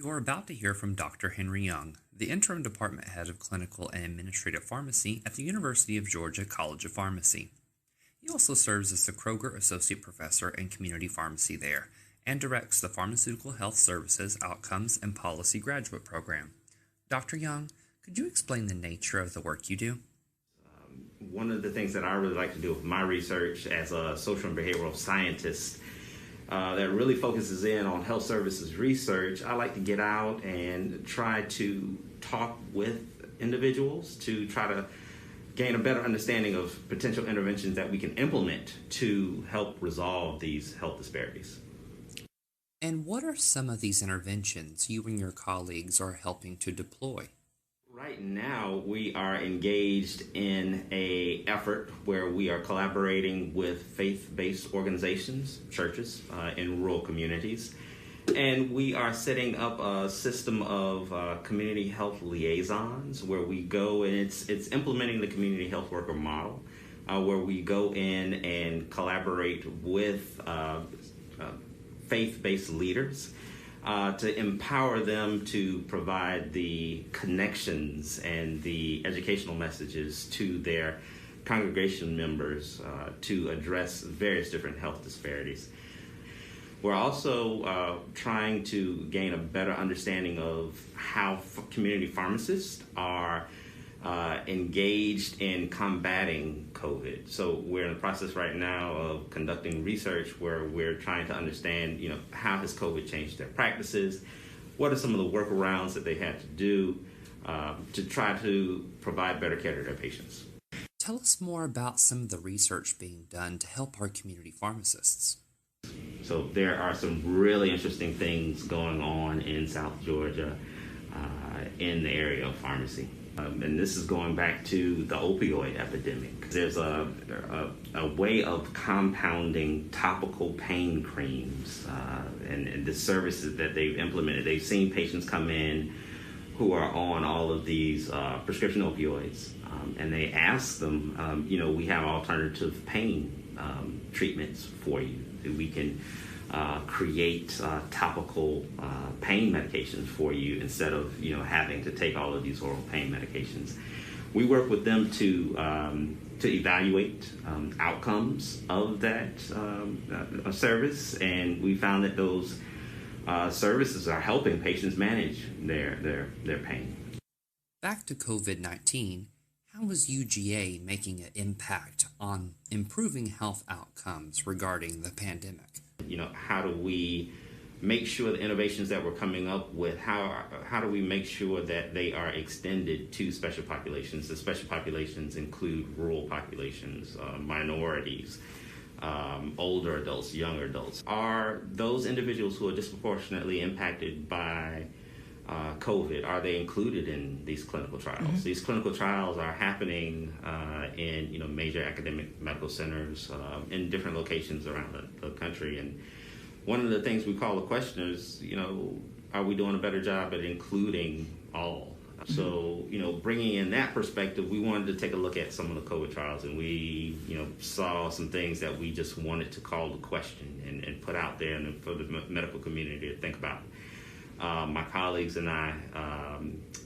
You're about to hear from Dr. Henry Young, the interim department head of clinical and administrative pharmacy at the University of Georgia College of Pharmacy. He also serves as the Kroger Associate Professor in Community Pharmacy there and directs the Pharmaceutical Health Services Outcomes and Policy Graduate Program. Dr. Young, could you explain the nature of the work you do? One of the things that I really like to do with my research as a social and behavioral scientist that really focuses in on health services research, I like to get out and try to talk with individuals to try to gain a better understanding of potential interventions that we can implement to help resolve these health disparities. And what are some of these interventions you and your colleagues are helping to deploy? Right now, we are engaged in an effort where we are collaborating with faith-based organizations, churches, in rural communities. And we are setting up a system of community health liaisons where we go, and it's implementing the community health worker model, where we go in and collaborate with faith-based leaders to empower them to provide the connections and the educational messages to their congregation members to address various different health disparities. We're also trying to gain a better understanding of how community pharmacists are engaged in combating COVID. So we're in the process right now of conducting research where we're trying to understand, how has COVID changed their practices? What are some of the workarounds that they had to do to try to provide better care to their patients? Tell us more about some of the research being done to help our community pharmacists. So there are some really interesting things going on in South Georgia in the area of pharmacy. And this is going back to the opioid epidemic. There's a way of compounding topical pain creams and the services that they've implemented. They've seen patients come in who are on all of these prescription opioids, and they ask them, we have alternative pain treatments for you. We can create topical pain medications for you instead of having to take all of these oral pain medications. We work with them to evaluate outcomes of that service, and we found that those services are helping patients manage their pain. Back to COVID-19, how is UGA making an impact on improving health outcomes regarding the pandemic? How do we make sure the innovations that we're coming up with, how do we make sure that they are extended to special populations? The special populations include rural populations, minorities, older adults, younger adults. Are those individuals who are disproportionately impacted by COVID, are they included in these clinical trials? Mm-hmm. These clinical trials are happening in major academic medical centers in different locations around the country. And one of the things we call the question is, are we doing a better job at including all? Mm-hmm. So, bringing in that perspective, we wanted to take a look at some of the COVID trials, and we, saw some things that we just wanted to call the question and put out there and for the medical community to think about. My colleagues and I,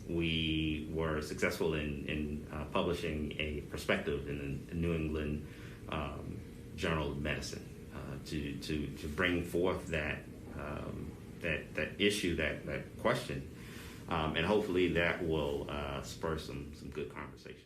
we were successful in publishing a perspective in the New England Journal of Medicine to bring forth that issue, that question, and hopefully that will spur some good conversations.